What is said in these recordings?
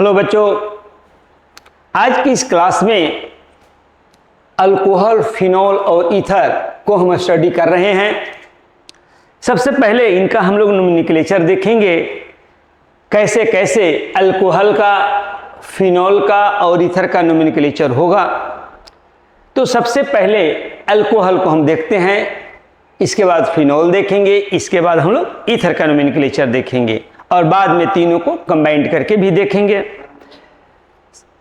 Hello बच्चों, आज की इस क्लास में अल्कोहल, फिनॉल और ईथर को हम स्टडी कर रहे हैं। सबसे पहले इनका हम लोग नोमेनक्लेचर देखेंगे, कैसे कैसे अल्कोहल का, फिनॉल का और ईथर का नोमेनक्लेचर होगा। तो सबसे पहले अल्कोहल को हम देखते हैं, इसके बाद फिनॉल देखेंगे, इसके बाद हम लोग ईथर का नोमेनक्लेचर देखेंगे और बाद में तीनों को कंबाइंड करके भी देखेंगे।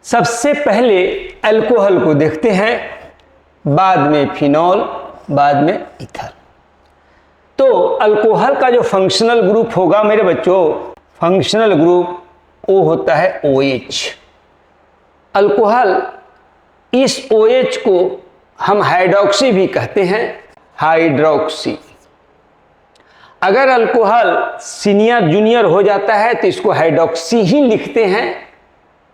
सबसे पहले अल्कोहल को देखते हैं, बाद में फिनॉल, बाद में ईथर। तो अल्कोहल का जो फंक्शनल ग्रुप होगा मेरे बच्चों, फंक्शनल ग्रुप वो होता है OH। अल्कोहल, इस OH को हम हाइड्रोक्सी भी कहते हैं, हाइड्रोक्सी। अगर अल्कोहल सीनियर जूनियर हो जाता है तो इसको हाइड्रोक्सी ही लिखते हैं।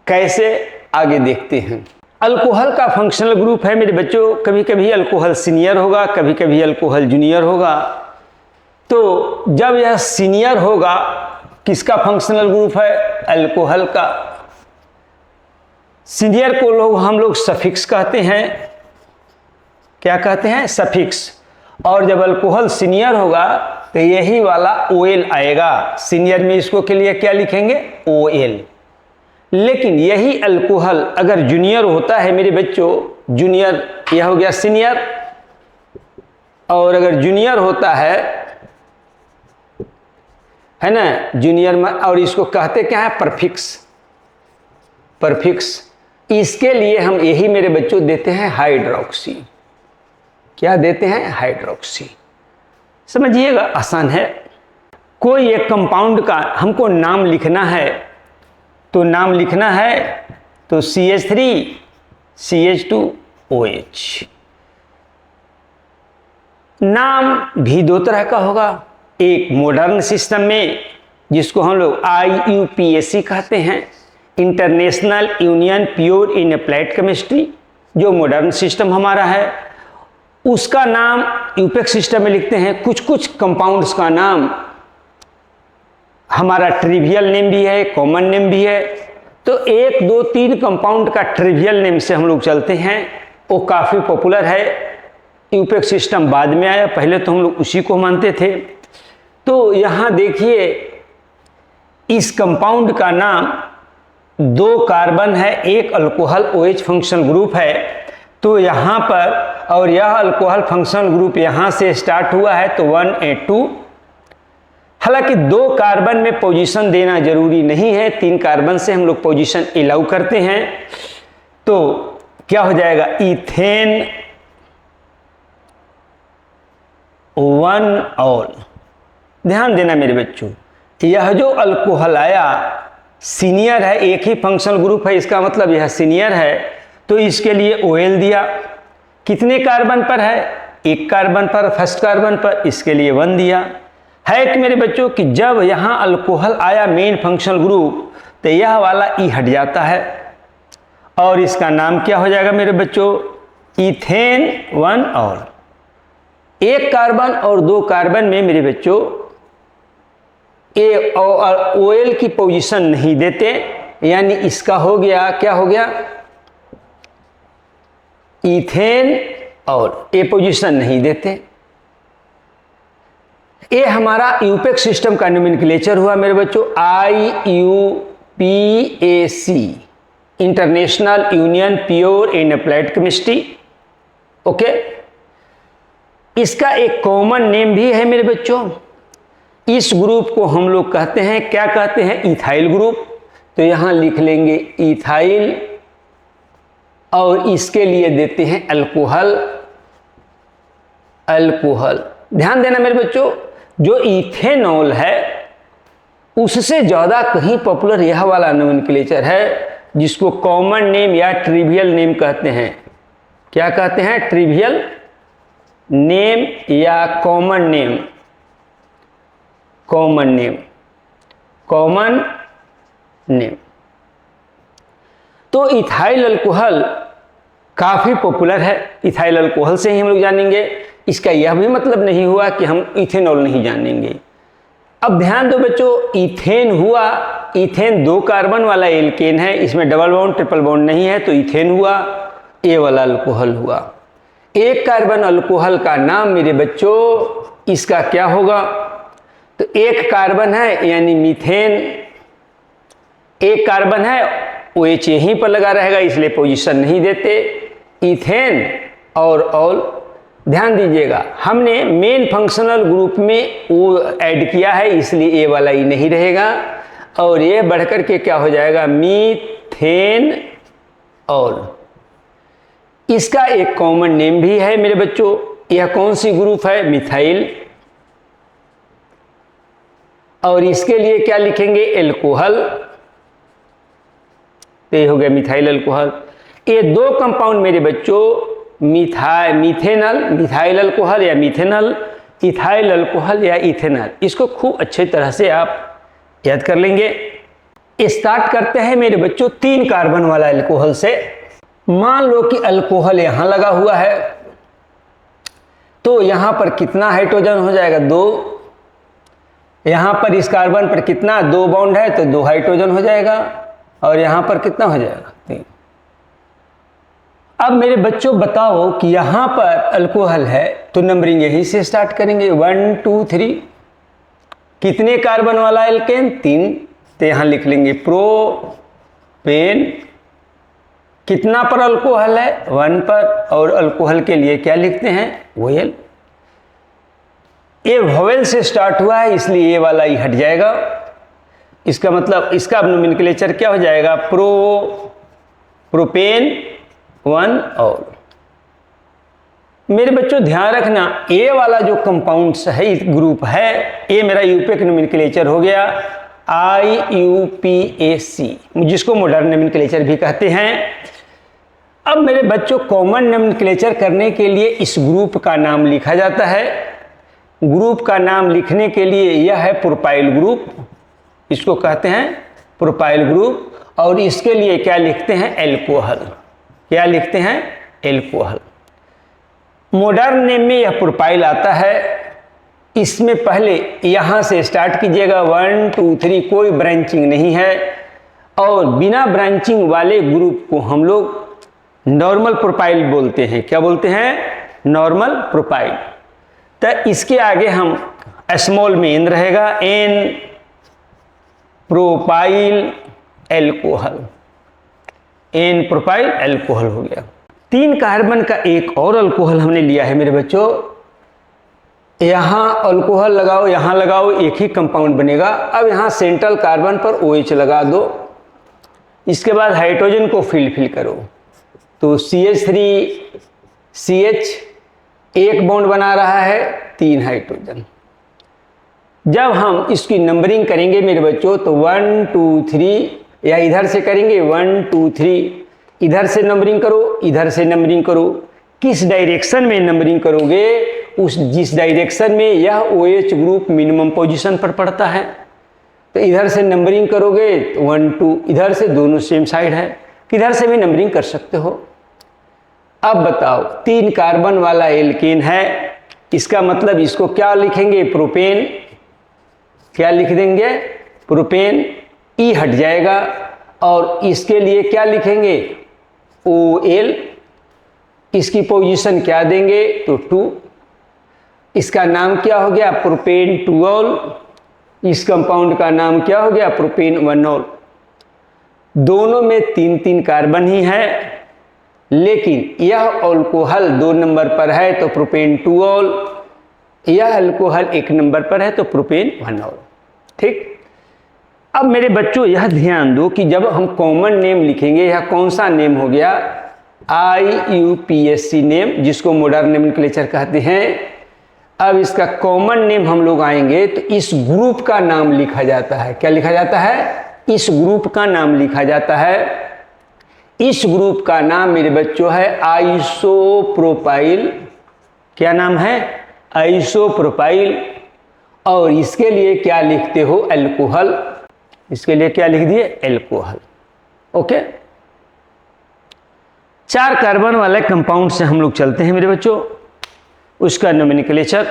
कैसे, आगे देखते हैं। अल्कोहल का फंक्शनल ग्रुप है मेरे बच्चों, कभी कभी अल्कोहल सीनियर होगा, कभी कभी अल्कोहल जूनियर होगा। तो जब यह सीनियर होगा, किसका फंक्शनल ग्रुप है? अल्कोहल का। सीनियर को हम लोग सफिक्स कहते हैं। क्या कहते हैं? सफिक्स। और जब अल्कोहल सीनियर होगा तो यही वाला OL आएगा। सीनियर में इसको के लिए क्या लिखेंगे? OL। लेकिन यही अल्कोहल अगर जूनियर होता है मेरे बच्चों, जूनियर यह हो गया सीनियर, और अगर जूनियर होता है ना, जूनियर में, और इसको कहते क्या है? परफिक्स। परफिक्स, इसके लिए हम यही मेरे बच्चों देते हैं हाइड्रोक्सी। क्या देते हैं? हाइड्रोक्सी। समझिएगा, आसान है। कोई एक कंपाउंड का हमको नाम लिखना है, तो नाम लिखना है तो CH3 CH2OH। नाम भी दो तरह का होगा। एक मॉडर्न सिस्टम में, जिसको हम लोग IUPAC कहते हैं, international union pure in applied chemistry, जो मॉडर्न सिस्टम हमारा है, उसका नाम यूपेक सिस्टम में लिखते हैं। कुछ कुछ कंपाउंड्स का नाम हमारा ट्रिवियल नेम भी है, कॉमन नेम भी है। तो 1, 2, 3 कंपाउंड का ट्रिवियल नेम से हम लोग चलते हैं, वो काफ़ी पॉपुलर है। यूपेक सिस्टम बाद में आया, पहले तो हम लोग उसी को मानते थे। तो यहाँ देखिए, इस कंपाउंड का नाम 2 कार्बन है, एक अल्कोहल OH फंक्शनल ग्रुप है। तो यहाँ पर, और यह अल्कोहल फंक्शनल ग्रुप यहाँ से स्टार्ट हुआ है, तो 1A2। हालांकि 2 कार्बन में पोजीशन देना जरूरी नहीं है, 3 कार्बन से हम लोग पोजीशन अलाउ करते हैं। तो क्या हो जाएगा? Ethane 1 all. ध्यान देना मेरे बच्चों, यह जो अल्कोहल आया सीनियर है, एक ही फंक्शनल ग्रुप है, इसका मतलब यह सीनियर है, तो इसके लिए OL दिया। कितने कार्बन पर है? 1 कार्बन पर, फर्स्ट कार्बन पर, इसके लिए 1 दिया। है कि मेरे बच्चों कि जब यहाँ अल्कोहल आया मेन फंक्शनल ग्रुप, तो यह वाला E हट जाता है और इसका नाम क्या हो जाएगा मेरे बच्चों? Ethane 1 all. 1 कार्बन और 2 कार्बन में मेरे बच्चों OL की पोजीशन नहीं देते, यानी इसका हो गया, क्या हो गया? इथेन और ये पोजीशन नहीं देते। ये हमारा यूपेक सिस्टम का नोमेनक्लेचर हुआ मेरे बच्चों, IUPAC, international union pure in applied chemistry. Okay, इसका एक कॉमन नेम भी है मेरे बच्चों। इस ग्रुप को हम लोग कहते हैं, क्या कहते हैं? Ethyl group. तो यहां लिख लेंगे इथाइल, और इसके लिए देते हैं अल्कोहल। अल्कोहल, ध्यान देना मेरे बच्चों, जो इथेनॉल है उससे ज़्यादा कहीं पॉपुलर यह वाला नोमेनक्लेचर है, जिसको कॉमन नेम या ट्रिवियल नेम कहते हैं। क्या कहते हैं? ट्रिवियल नेम या common name. Common name, common name. तो इथाइल अल्कोहल काफ़ी पॉपुलर है। इथाइल अल्कोहल से ही हम लोग जानेंगे। इसका यह भी मतलब नहीं हुआ कि हम इथेनॉल नहीं जानेंगे। अब ध्यान दो बच्चों, इथेन हुआ इथेन 2 कार्बन वाला एल्केन है, इसमें डबल बॉन्ड ट्रिपल बॉन्ड नहीं है, तो इथेन हुआ, ए वाला अल्कोहल हुआ। 1 कार्बन अल्कोहल का नाम मेरे बच्चों इसका क्या होगा? तो 1 कार्बन है यानी मीथेन, 1 कार्बन है OH यहीं पर लगा रहेगा, इसलिए पोजीशन नहीं देते, इथेन और ध्यान दीजिएगा हमने मेन फंक्शनल ग्रुप में वो ऐड किया है, इसलिए ए वाला ही नहीं रहेगा, और ये बढ़कर के क्या हो जाएगा? मीथेन। और इसका एक कॉमन नेम भी है मेरे बच्चों, यह कौन सी ग्रुप है? मिथाइल। और इसके लिए क्या लिखेंगे? एल्कोहल। तो ये हो गया मिथाइल अल्कोहल। ये 2 कंपाउंड मेरे बच्चों मिथेनल, मिथाइल अल्कोहल या मिथेनल, इथाइल अल्कोहल या इथेनल, इसको खूब अच्छे तरह से आप याद कर लेंगे। स्टार्ट करते हैं मेरे बच्चों 3 कार्बन वाला अल्कोहल से। मान लो कि अल्कोहल यहां लगा हुआ है, तो यहां पर कितना हाइड्रोजन हो जाएगा? 2। यहां पर इस कार्बन पर कितना? 2 बॉन्ड है, तो 2 हाइड्रोजन हो जाएगा, और यहां पर कितना हो जाएगा? 3। अब मेरे बच्चों बताओ कि यहां पर अल्कोहल है, तो नंबरिंग यहीं से स्टार्ट करेंगे 1 2 3। कितने कार्बन वाला एल्केन? 3, तो यहां लिख लेंगे प्रोपेन। कितना पर अल्कोहल है? 1 पर, और अल्कोहल के लिए क्या लिखते हैं? OL। ये वोवेल से स्टार्ट हुआ है, इसलिए ये वाला ही हट जाएगा। इसका मतलब इसका नोमेनक्लेचर क्या हो जाएगा? प्रोपेन 1। और मेरे बच्चों ध्यान रखना, ए वाला जो कंपाउंड्स है, ग्रुप है, ये मेरा यूपीए का नोमेनक्लेचर हो गया IUPAC, जिसको मॉडर्न नोमेनक्लेचर भी कहते हैं। अब मेरे बच्चों कॉमन नोमेनक्लेचर करने के लिए इस ग्रुप का नाम लिखा जाता है। ग्रुप का नाम लिखने के लिए यह है प्रोपाइल ग्रुप, इसको कहते हैं प्रोपाइल ग्रुप, और इसके लिए क्या लिखते हैं? एल्कोहल। क्या लिखते हैं? एल्कोहल। मॉडर्न नेम में यह प्रोपाइल आता है। इसमें पहले यहां से स्टार्ट कीजिएगा 1 2 3, कोई ब्रांचिंग नहीं है, और बिना ब्रांचिंग वाले ग्रुप को हम लोग नॉर्मल प्रोपाइल बोलते हैं। क्या बोलते हैं? Normal propyl. तो इसके आगे हम स्मॉल में एन रहेगा, n propyl alcohol, n propyl alcohol हो गया। 3 कार्बन का एक और अल्कोहल हमने लिया है मेरे बच्चों। यहां अल्कोहल लगाओ, यहां लगाओ, एक ही कंपाउंड बनेगा। अब यहां सेंट्रल कार्बन पर OH लगा दो, इसके बाद हाइड्रोजन को फिल करो, तो CH3CH 1 बॉन्ड बना रहा है, 3 हाइड्रोजन। जब हम इसकी नंबरिंग करेंगे मेरे बच्चों, तो 1 2 3, या इधर से करेंगे 1 2 3, इधर से नंबरिंग करो, इधर से नंबरिंग करो। किस डायरेक्शन में नंबरिंग करोगे? जिस डायरेक्शन में यह OH ग्रुप मिनिमम पोजीशन पर पड़ता है, तो इधर से नंबरिंग करोगे 1 2, इधर से दोनों सेम साइड है, किधर से भी नंबरिंग कर सकते हो। अब बताओ 3 कार्बन वाला एल्केन है, इसका मतलब इसको क्या लिखेंगे? प्रोपेन। क्या लिख देंगे? प्रोपेन। ई हट जाएगा, और इसके लिए क्या लिखेंगे? OL। इसकी पोजीशन क्या देंगे? तो 2। इसका नाम क्या हो गया? प्रोपेन 2ऑल। इस कंपाउंड का नाम क्या हो गया? प्रोपेन 1ऑल। दोनों में 3 कार्बन ही है, लेकिन यह अल्कोहल 2 नंबर पर है, तो प्रोपेन 2ऑल। यह अल्कोहल 1 नंबर पर है, तो प्रोपेन 1ऑल। ठीक। अब मेरे बच्चों यह ध्यान दो कि जब हम कॉमन नेम लिखेंगे, यह कौन सा नेम हो गया? IUPAC नेम, जिसको मॉडर्न नोमेनक्लेचर कहते हैं। अब इसका कॉमन नेम हम लोग आएंगे, तो इस ग्रुप का नाम लिखा जाता है। क्या लिखा जाता है? इस ग्रुप का नाम लिखा जाता है। इस ग्रुप का नाम मेरे बच्चों है आइसोप्रोपाइल। क्या नाम है? आइसोप्रोपाइल। और इसके लिए क्या लिखते हो? अल्कोहल। इसके लिए क्या लिख दिए? अल्कोहल। ओके। 4 कार्बन वाले कंपाउंड से हम लोग चलते हैं मेरे बच्चों। उसका nomenclature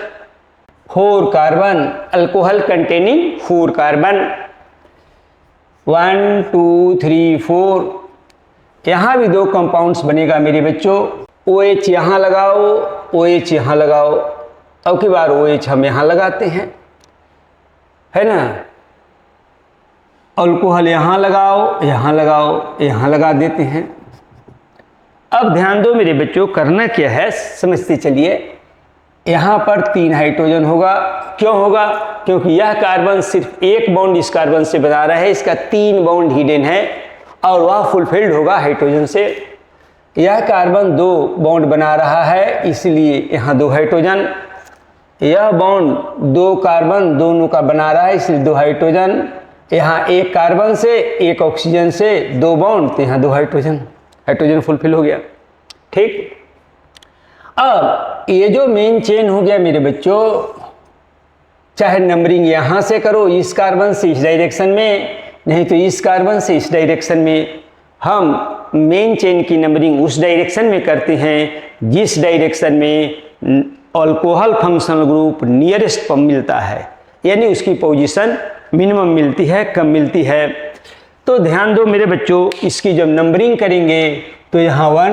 4 carbon, alcohol containing 4 carbon. 1 2 3 4, यहाँ भी 2 कंपाउंड्स बनेगा मेरे बच्चों। OH यहाँ लगाओ, OH यहाँ लगाओ, अब की बार OH हम यहाँ लगाते हैं, है ना। अल्कोहल यहाँ लगाओ, यहाँ लगाओ, यहाँ लगा देते हैं। अब ध्यान दो मेरे बच्चों, करना क्या है समझते चलिए। यहाँ पर 3 हाइड्रोजन होगा, क्यों होगा? क्योंकि यह कार्बन सिर्फ एक बॉन्ड इस कार्बन से बना रहा है, इसका 3 बॉन्ड हिडन है और वह फुलफिल्ड होगा हाइड्रोजन से। यह कार्बन 2 बॉन्ड बना रहा है, इसलिए यहाँ 2 हाइड्रोजन। यह बॉन्ड 2 कार्बन दोनों का बना रहा है, इसलिए 2 हाइड्रोजन। यहाँ एक कार्बन से एक ऑक्सीजन से 2 बॉन्ड, तो यहाँ 2 हाइड्रोजन, हाइड्रोजन फुलफिल हो गया। ठीक, अब ये जो मेन चेन हो गया मेरे बच्चों, चाहे नंबरिंग यहाँ से करो इस कार्बन से इस डायरेक्शन में, नहीं तो इस कार्बन से इस डायरेक्शन में, हम मेन चेन की नंबरिंग उस डायरेक्शन में करते हैं जिस डायरेक्शन में अल्कोहल फंक्शनल ग्रुप नियरेस्ट पर मिलता है, यानी उसकी पोजीशन मिनिमम मिलती है, कम मिलती है। तो ध्यान दो मेरे बच्चों, इसकी जब नंबरिंग करेंगे तो यहाँ 1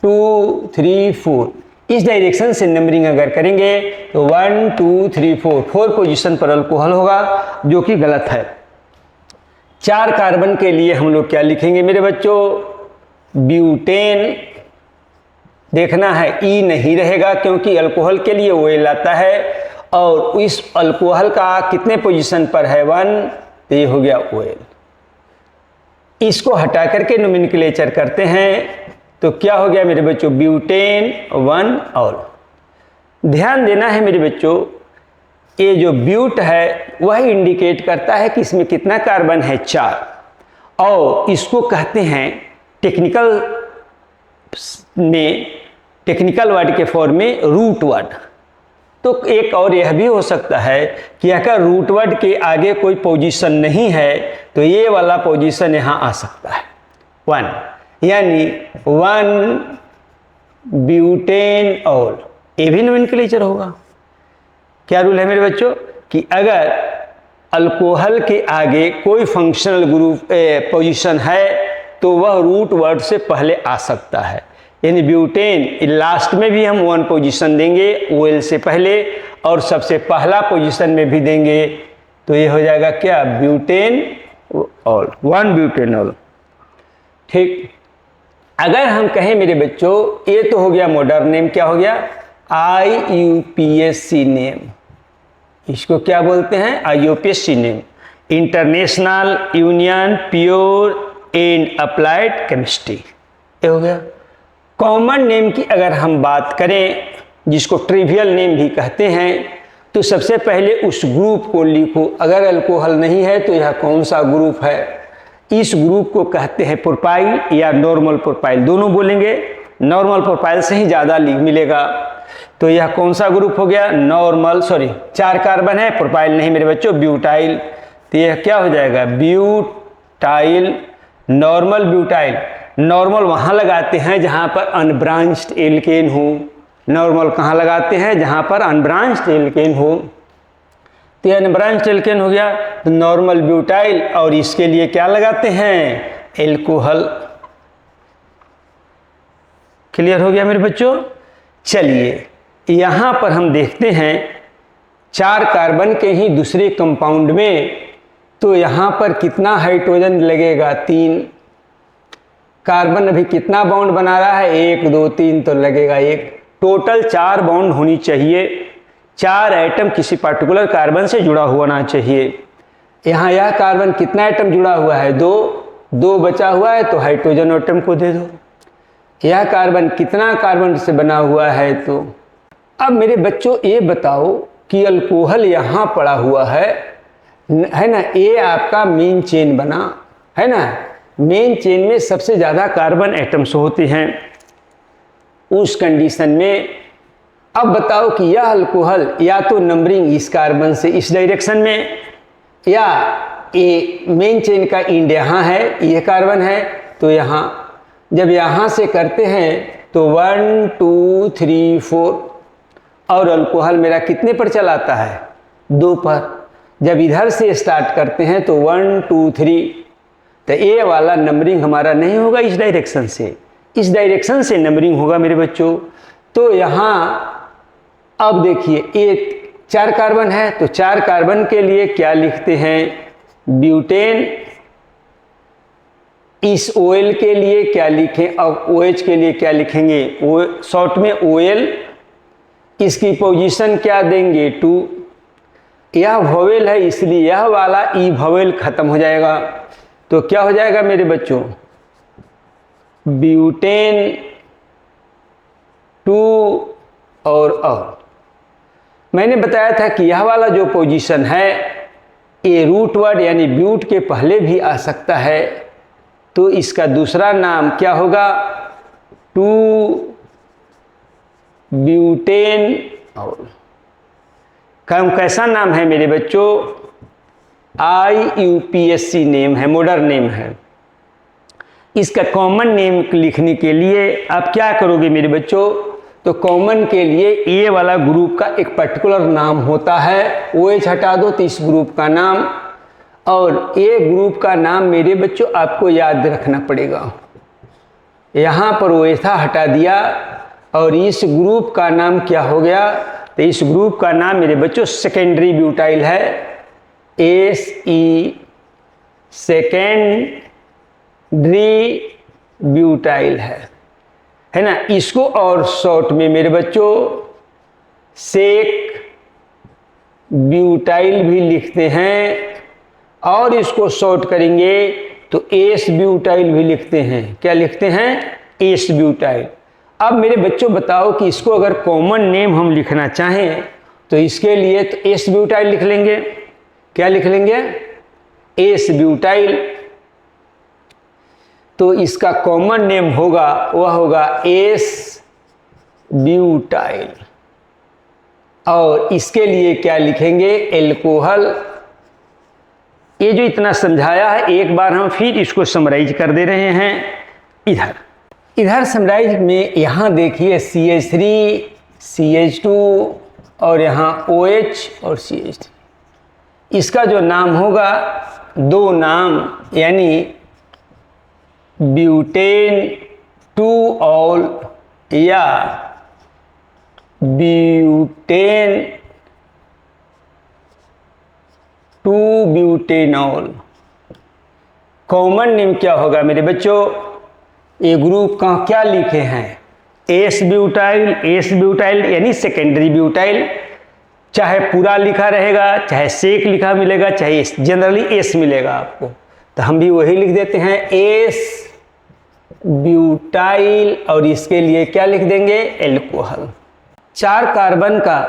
2 3 4 इस डायरेक्शन से नंबरिंग अगर करेंगे तो 1 2 3 4 पोजीशन पर अल्कोहल होगा, जो कि गलत है। 4 कार्बन के लिए हम लोग क्या लिखेंगे मेरे बच्चों? ब्यूटेन। देखना है ई नहीं रहेगा, क्योंकि अल्कोहल के लिए OL आता है और इस अल्कोहल का कितने पोजीशन पर है? 1, तो ये हो गया OL। इसको हटा करके नोमेनक्लेचर करते हैं तो क्या हो गया मेरे बच्चों? Butane 1 all. ध्यान देना है मेरे बच्चों, ये जो ब्यूट है वह इंडिकेट करता है कि इसमें कितना कार्बन है? 4, और इसको कहते हैं टेक्निकल में, टेक्निकल वर्ड के फॉर्म में रूट वर्ड। तो एक और यह भी हो सकता है कि अगर रूट वर्ड के आगे कोई पोजीशन नहीं है तो ये वाला पोजीशन यहाँ आ सकता है 1, यानी 1 ब्यूटेन ऑल, ये भी नोमेनक्लेचर होगा। क्या रूल है मेरे बच्चों कि अगर अल्कोहल के आगे कोई फंक्शनल ग्रुप पोजीशन है तो वह रूट वर्ड से पहले आ सकता है, यानी ब्यूटेन लास्ट में भी हम 1 पोजीशन देंगे OL से पहले, और सबसे पहला पोजीशन में भी देंगे, तो ये हो जाएगा क्या? Butane all, 1 butane all. ठीक, अगर हम कहें मेरे बच्चों, ये तो हो गया मॉडर्न नेम, क्या हो गया? IUPAC name. इसको क्या बोलते हैं? IUPAC name, international union pure and applied chemistry. ये हो गया। कॉमन नेम की अगर हम बात करें, जिसको ट्रिवियल नेम भी कहते हैं, तो सबसे पहले उस ग्रुप को लिखो। अगर अल्कोहल नहीं है तो यह कौन सा ग्रुप है? इस ग्रुप को कहते हैं प्रोपाइल या नॉर्मल प्रोपाइल, दोनों बोलेंगे। नॉर्मल प्रोपाइल से ही ज़्यादा मिलेगा। तो यह कौन सा ग्रुप हो गया? नॉर्मल, 4 कार्बन है, प्रोपाइल नहीं मेरे बच्चों, ब्यूटाइल। तो यह क्या हो जाएगा? Butyl, normal butyl. नॉर्मल वहाँ लगाते हैं जहाँ पर अनब्रांच्ड एल्केन हो। नॉर्मल कहाँ लगाते हैं? जहाँ पर अनब्रांच्ड एल्केन हो। तो अनब्रांच्ड एल्केन हो गया तो नॉर्मल ब्यूटाइल, और इसके लिए क्या लगाते हैं? एल्कोहल। क्लियर हो गया मेरे बच्चों? चलिए यहाँ पर हम देखते हैं 4 कार्बन के ही दूसरे कंपाउंड में, तो यहाँ पर कितना हाइड्रोजन लगेगा? 3। कार्बन अभी कितना बॉन्ड बना रहा है? 1 2 3, तो लगेगा 1। टोटल 4 बॉन्ड होनी चाहिए, 4 एटम किसी पार्टिकुलर कार्बन से जुड़ा होना चाहिए। यहाँ यह कार्बन कितना एटम जुड़ा हुआ है? 2 बचा हुआ है, तो हाइड्रोजन एटम को दे दो। यह कार्बन कितना कार्बन से बना हुआ है? तो अब मेरे बच्चों ये बताओ कि अल्कोहल यहाँ पड़ा हुआ है ना, ये आपका मेन चेन बना है ना। मेन चेन में सबसे ज़्यादा कार्बन एटम्स होते हैं। उस कंडीशन में अब बताओ कि यह अल्कोहल या तो नंबरिंग इस कार्बन से इस डायरेक्शन में, या ये मेन चेन का एंड यहाँ है, ये कार्बन है, तो यहाँ जब यहाँ से करते हैं तो 1 2 3 4, और अल्कोहल मेरा कितने पर चलाता है? 2 पर। जब इधर से स्टार्ट करते हैं तो 1 2 3, तो ए वाला नंबरिंग हमारा नहीं होगा इस डायरेक्शन से, इस डायरेक्शन से नंबरिंग होगा मेरे बच्चों। तो यहाँ अब देखिए ये 4 कार्बन है, तो 4 कार्बन के लिए क्या लिखते हैं, ब्यूटेन। इस OL के लिए क्या लिखें, अब OH के लिए क्या लिखेंगे, शॉर्ट में OL। इसकी पोजीशन क्या देंगे 2, यह वोवेल है इसलिए यह वाला ई वोवेल खत्म हो जाएगा। तो क्या हो जाएगा मेरे बच्चों, ब्यूटेन 2 और मैंने बताया था कि यह वाला जो पोजीशन है ये रूट वर्ड यानी ब्यूट के पहले भी आ सकता है, तो इसका दूसरा नाम क्या होगा, 2 ब्यूटेन और कैसा नाम है मेरे बच्चों, IUPAC नेम है, मॉडर्न नेम है। इसका कॉमन नेम लिखने के लिए आप क्या करोगे मेरे बच्चों, तो कॉमन के लिए ये वाला ग्रुप का एक पर्टिकुलर नाम होता है, OH हटा दो तो इस ग्रुप का नाम, और ये ग्रुप का नाम मेरे बच्चों आपको याद रखना पड़ेगा। यहाँ पर OH था हटा दिया और इस ग्रुप का नाम क्या हो गया, तो इस ग्रुप का नाम मेरे बच्चों सेकेंडरी ब्यूटाइल है, SE सेकेंडरी ब्यूटाइल है ना। इसको और शॉर्ट में मेरे बच्चों सेक ब्यूटाइल भी लिखते हैं, और इसको शॉर्ट करेंगे तो एस ब्यूटाइल भी लिखते हैं। क्या लिखते हैं, एस ब्यूटाइल। अब मेरे बच्चों बताओ कि इसको अगर कॉमन नेम हम लिखना चाहें तो इसके लिए तो एस ब्यूटाइल लिख लेंगे। क्या लिख लेंगे, एस ब्यूटाइल। तो इसका कॉमन नेम होगा वह होगा एस ब्यूटाइल, और इसके लिए क्या लिखेंगे, एल्कोहल। ये जो इतना समझाया है एक बार हम फिर इसको समराइज कर दे रहे हैं। इधर समराइज में यहाँ देखिए CH3 CH2 और यहाँ OH और CH3, इसका जो नाम होगा 2 नाम यानी ब्यूटेन 2 ऑल या ब्यूटेन 2 ब्यूटेनॉल। कॉमन नेम क्या होगा मेरे बच्चों, ये ग्रुप का क्या लिखे हैं, एस ब्यूटाइल यानी सेकेंडरी ब्यूटाइल। चाहे पूरा लिखा रहेगा, चाहे सेक लिखा मिलेगा, चाहे जनरली एस मिलेगा आपको, तो हम भी वही लिख देते हैं एस ब्यूटाइल, और इसके लिए क्या लिख देंगे, एल्कोहल। 4 कार्बन का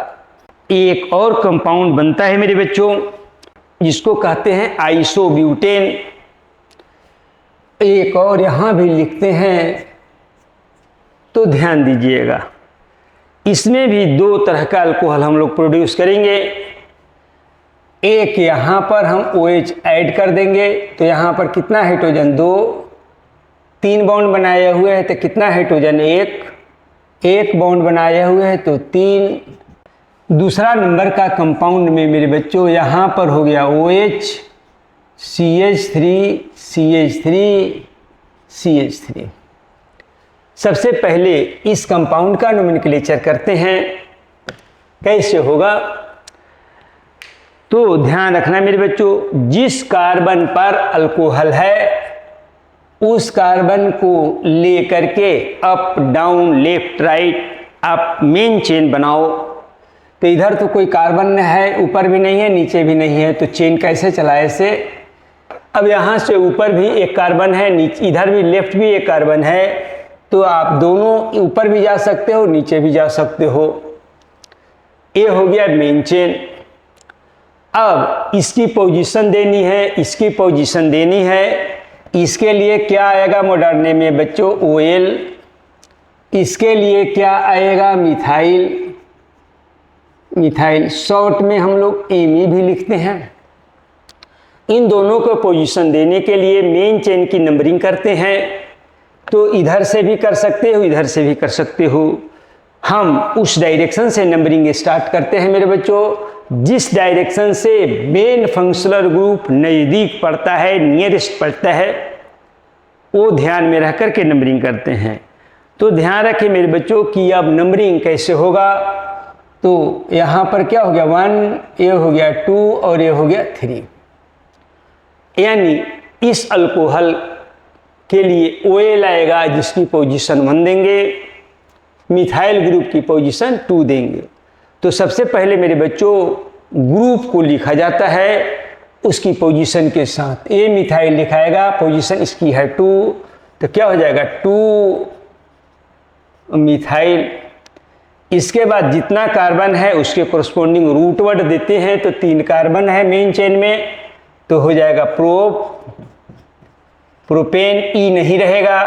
एक और कंपाउंड बनता है मेरे बच्चों जिसको कहते हैं आइसोब्यूटेन। एक और यहाँ भी लिखते हैं, तो ध्यान दीजिएगा इसमें भी 2 तरह का अल्कोहल हम लोग प्रोड्यूस करेंगे। एक यहाँ पर हम OH ऐड कर देंगे, तो यहाँ पर कितना हाइड्रोजन, 2, 3 बॉन्ड बनाए हुए हैं तो कितना हाइड्रोजन, 1 बॉन्ड बनाए हुए हैं तो 3। दूसरा नंबर का कंपाउंड में मेरे बच्चों यहाँ पर हो गया OH CH3 CH3 CH3। सबसे पहले इस कंपाउंड का नोमेनक्लेचर करते हैं, कैसे होगा, तो ध्यान रखना मेरे बच्चों, जिस कार्बन पर अल्कोहल है उस कार्बन को लेकर के अप डाउन लेफ्ट राइट आप मेन चेन बनाओ। तो इधर तो कोई कार्बन है, ऊपर भी नहीं है नीचे भी नहीं है, तो चेन कैसे चलाए से, अब यहाँ से ऊपर भी एक कार्बन है, नीचे इधर भी लेफ्ट भी एक कार्बन है, तो आप दोनों ऊपर भी जा सकते हो नीचे भी जा सकते हो। ये हो गया मेन चेन। अब इसकी पोजीशन देनी है, इसकी पोजीशन देनी है, इसके लिए क्या आएगा मॉडर्न नेम में बच्चों, OL। इसके लिए क्या आएगा, मिथाइल, शॉर्ट में हम लोग Me भी लिखते हैं। इन दोनों को पोजीशन देने के लिए मेन चेन की नंबरिंग करते हैं, तो इधर से भी कर सकते हो इधर से भी कर सकते हो। हम उस डायरेक्शन से नंबरिंग स्टार्ट करते हैं मेरे बच्चों, जिस डायरेक्शन से मेन फंक्शनल ग्रुप नज़दीक पड़ता है, नियरेस्ट पड़ता है, वो ध्यान में रख कर के नंबरिंग करते हैं। तो ध्यान रखें मेरे बच्चों कि अब नंबरिंग कैसे होगा। तो यहाँ पर क्या हो गया 1, ये हो गया 2 और ये हो गया 3। यानी इस अल्कोहल के लिए OL आएगा जिसकी पोजीशन 1 देंगे, मिथाइल ग्रुप की पोजीशन 2 देंगे। तो सबसे पहले मेरे बच्चों ग्रुप को लिखा जाता है उसकी पोजीशन के साथ। ए मिथाइल लिखाएगा, पोजीशन इसकी है 2, तो क्या हो जाएगा 2 मिथाइल। इसके बाद जितना कार्बन है उसके कोरस्पोंडिंग रूट वर्ड देते हैं। तो 3 कार्बन है मेन चेन में, तो हो जाएगा प्रोपेन। ई नहीं रहेगा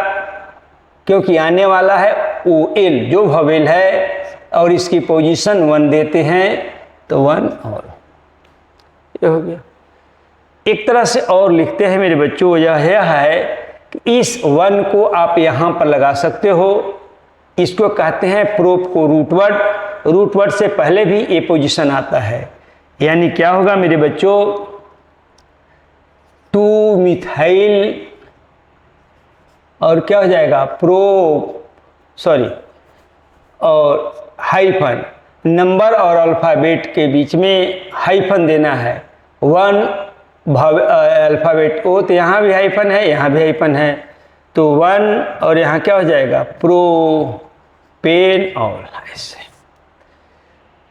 क्योंकि आने वाला है OL जो वोवेल है, और इसकी पोजीशन 1 देते हैं, तो 1 और ये हो गया। एक तरह से और लिखते हैं मेरे बच्चों, यह है कि इस 1 को आप यहाँ पर लगा सकते हो। इसको कहते हैं प्रोप को रूट वर्ड से पहले भी ए पोजीशन आता है। यानी क्या होगा मेरे बच्चों 2 मिथाइल और क्या हो जाएगा और हाइफन, नंबर और अल्फ़ाबेट के बीच में हाइफन देना है। 1 अल्फ़ाबेट O, तो यहाँ भी हाइफन है, यहाँ भी हाइफन है, तो 1 और यहाँ क्या हो जाएगा प्रोपेन और ऐसे।